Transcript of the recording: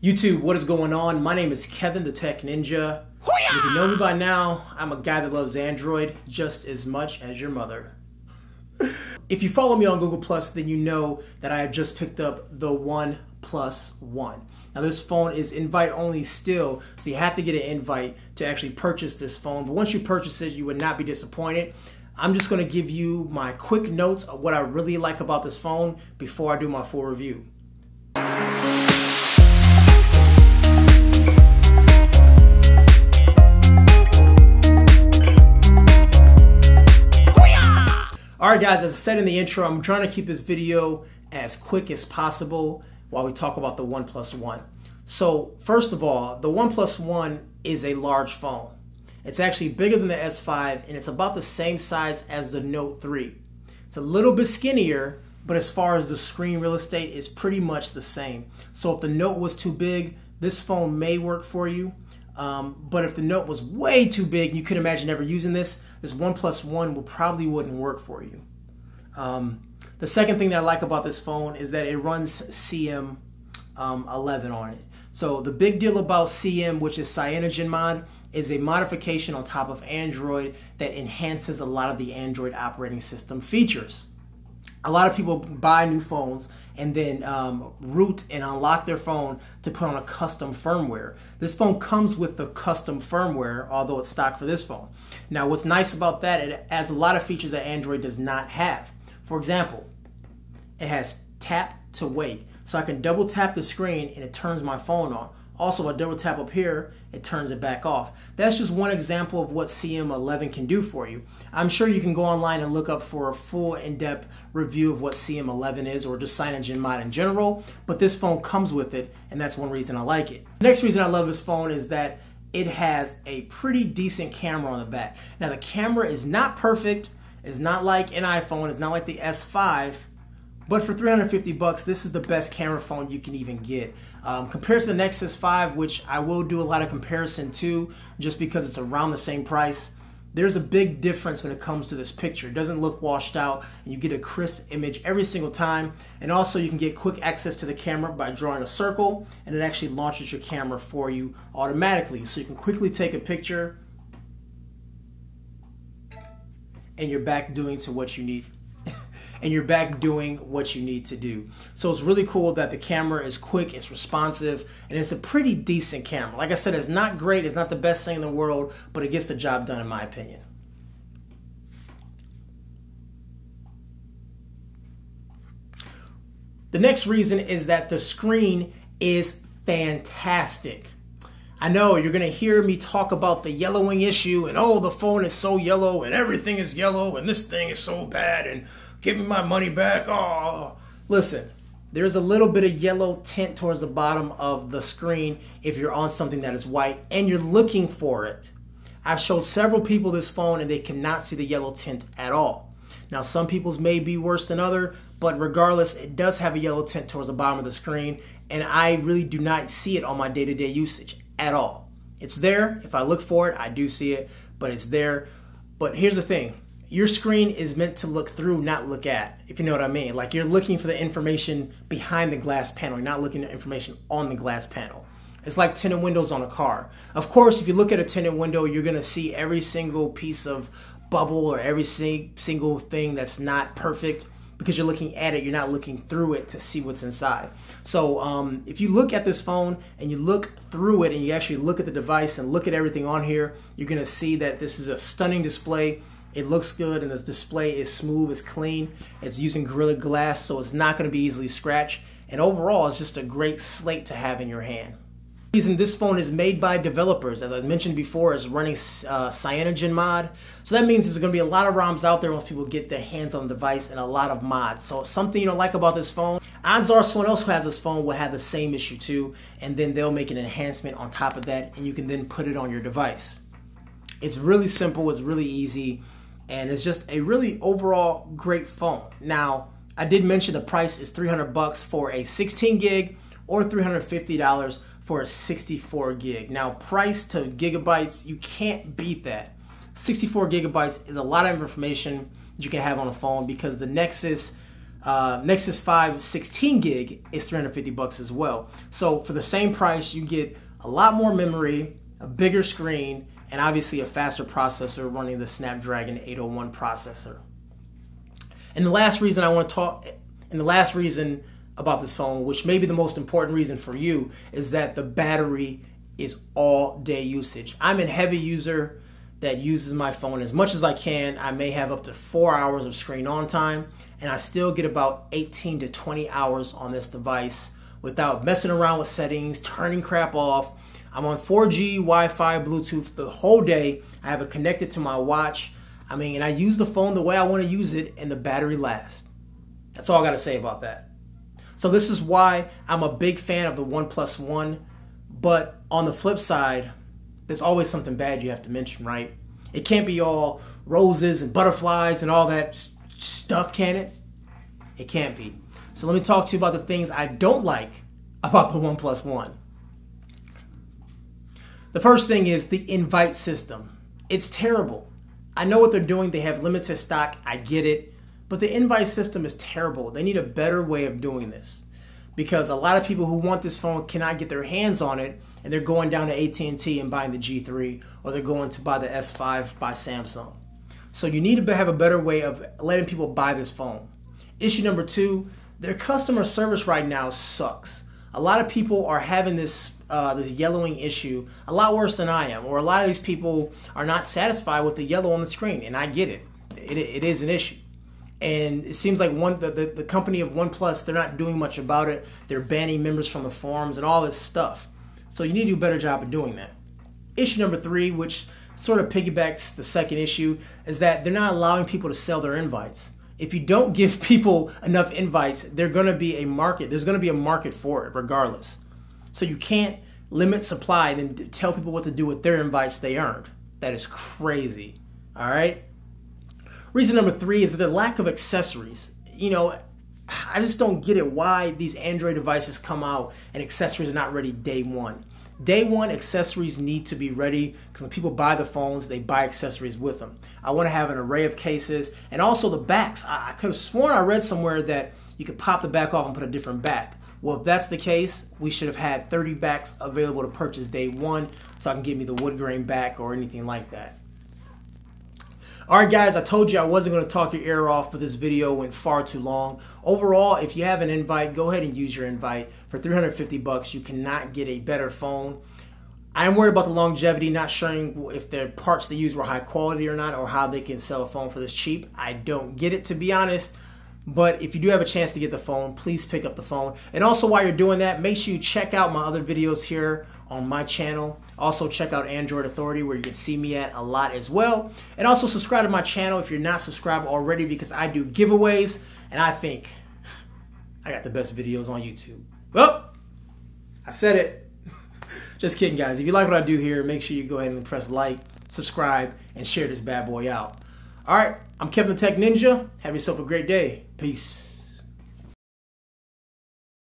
YouTube, what is going on? My name is Kevin the Tech Ninja. If you know me by now, I'm a guy that loves Android just as much as your mother. If you follow me on Google+, then you know that I have just picked up the one+one. Now this phone is invite only still, so you have to get an invite to actually purchase this phone. But once you purchase it, you would not be disappointed. I'm just going to give you my quick notes of what I really like about this phone before I do my full review. Alright guys, as I said in the intro, I'm trying to keep this video as quick as possible while we talk about the one+one. So first of all, the one+one is a large phone. It's actually bigger than the S5 and it's about the same size as the Note 3. It's a little bit skinnier, but as far as the screen real estate, it's pretty much the same. So if the Note was too big, this phone may work for you. But if the Note was way too big, you could imagine never using this one+one probably wouldn't work for you. The second thing that I like about this phone is that it runs CM 11 on it. So the big deal about CM, which is CyanogenMod, is a modification on top of Android that enhances a lot of the Android operating system features. A lot of people buy new phones and then root and unlock their phone to put on a custom firmware. This phone comes with the custom firmware, although it's stock for this phone. Now what's nice about that, it adds a lot of features that Android does not have. For example, it has tap to wake. So I can double tap the screen and it turns my phone on. Also, if I double tap up here, it turns it back off. That's just one example of what CM11 can do for you. I'm sure you can go online and look up for a full in-depth review of what CM11 is or just CyanogenMod in general, but this phone comes with it and that's one reason I like it. The next reason I love this phone is that it has a pretty decent camera on the back. Now the camera is not perfect, it's not like an iPhone, it's not like the S5, but for 350 bucks, this is the best camera phone you can even get. Compared to the Nexus 5, which I will do a lot of comparison to just because it's around the same price, there's a big difference when it comes to this picture. It doesn't look washed out, and you get a crisp image every single time. And also you can get quick access to the camera by drawing a circle, and it actually launches your camera for you automatically. So you can quickly take a picture, and you're back doing what you need. And you're back doing what you need to do. So it's really cool that the camera is quick, it's responsive, and it's a pretty decent camera. Like I said, it's not great, it's not the best thing in the world, but it gets the job done in my opinion. The next reason is that the screen is fantastic. I know you're gonna hear me talk about the yellowing issue and oh, the phone is so yellow and everything is yellow and this thing is so bad and give me my money back. Oh, listen, there's a little bit of yellow tint towards the bottom of the screen if you're on something that is white and you're looking for it. I've showed several people this phone and they cannot see the yellow tint at all. Now some people's may be worse than other, but regardless, it does have a yellow tint towards the bottom of the screen and I really do not see it on my day-to-day usage at all. It's there. If I look for it, I do see it, but it's there. But here's the thing. Your screen is meant to look through, not look at, if you know what I mean. Like you're looking for the information behind the glass panel. You're not looking at information on the glass panel. It's like tinted windows on a car. Of course, if you look at a tinted window, you're going to see every single piece of bubble or every single thing that's not perfect because you're looking at it. You're not looking through it to see what's inside. So if you look at this phone and you look through it and you actually look at the device and look at everything on here, you're going to see that this is a stunning display. It looks good and this display is smooth, it's clean, it's using Gorilla Glass so it's not going to be easily scratched, and overall it's just a great slate to have in your hand. The reason this phone is made by developers, as I mentioned before, is running CyanogenMod, so that means there's going to be a lot of ROMs out there once people get their hands on the device and a lot of mods. So something you don't like about this phone, odds are someone else who has this phone will have the same issue too, and then they'll make an enhancement on top of that and you can then put it on your device. It's really simple, it's really easy, and it's just a really overall great phone. Now, I did mention the price is 300 bucks for a 16 gig or $350 for a 64 gig. Now, price to gigabytes, you can't beat that. 64 gigabytes is a lot of information that you can have on a phone because the Nexus Nexus 5 16 gig is 350 bucks as well. So for the same price, you get a lot more memory, a bigger screen, and obviously a faster processor running the Snapdragon 801 processor. And the last reason I want to talk, and the last reason about this phone, which may be the most important reason for you, is that the battery is all day usage. I'm a heavy user that uses my phone as much as I can. I may have up to 4 hours of screen on time, and I still get about 18 to 20 hours on this device without messing around with settings, turning crap off. I'm on 4G, Wi-Fi, Bluetooth the whole day. I have it connected to my watch. And I use the phone the way I want to use it, and the battery lasts. That's all I got to say about that. So this is why I'm a big fan of the one+one, but on the flip side, there's always something bad you have to mention, right? It can't be all roses and butterflies and all that stuff, can it? It can't be. So let me talk to you about the things I don't like about the one+one. The first thing is the invite system. It's terrible. I know what they're doing. They have limited stock. I get it. But the invite system is terrible. They need a better way of doing this, because a lot of people who want this phone cannot get their hands on it, and they're going down to AT&T and buying the G3, or they're going to buy the S5 by Samsung. So you need to have a better way of letting people buy this phone. Issue number two, their customer service right now sucks. A lot of people are having this yellowing issue a lot worse than I am, or a lot of these people are not satisfied with the yellow on the screen, and I get it. It is an issue. And it seems like the company of OnePlus, they're not doing much about it. They're banning members from the forums and all this stuff. So you need to do a better job of doing that. Issue number three, which sort of piggybacks the second issue, is that they're not allowing people to sell their invites. If you don't give people enough invites, there's going to be a market for it regardless. So you can't limit supply and then tell people what to do with their invites they earned. That is crazy. All right? Reason number three is the lack of accessories. I just don't get it why these Android devices come out and accessories are not ready day one. Day one, accessories need to be ready, because when people buy the phones, they buy accessories with them. I want to have an array of cases, and also the backs. I could have sworn I read somewhere that you could pop the back off and put a different back. Well, if that's the case, we should have had 30 backs available to purchase day one, so I can give me the wood grain back or anything like that. Alright guys, I told you I wasn't going to talk your ear off, but this video went far too long. Overall, if you have an invite, go ahead and use your invite. For 350 bucks, you cannot get a better phone. I'm worried about the longevity, not showing if the parts they use were high quality or not, or how they can sell a phone for this cheap. I don't get it, to be honest. But if you do have a chance to get the phone, please pick up the phone. And also, while you're doing that, make sure you check out my other videos here on my channel. Also, check out Android Authority, where you can see me at a lot as well. And also subscribe to my channel if you're not subscribed already, because I do giveaways, and I think I got the best videos on YouTube. Well, I said it. Just kidding, guys. If you like what I do here, make sure you go ahead and press like, subscribe, and share this bad boy out. All right, I'm Kevin the Tech Ninja. Have yourself a great day. Peace.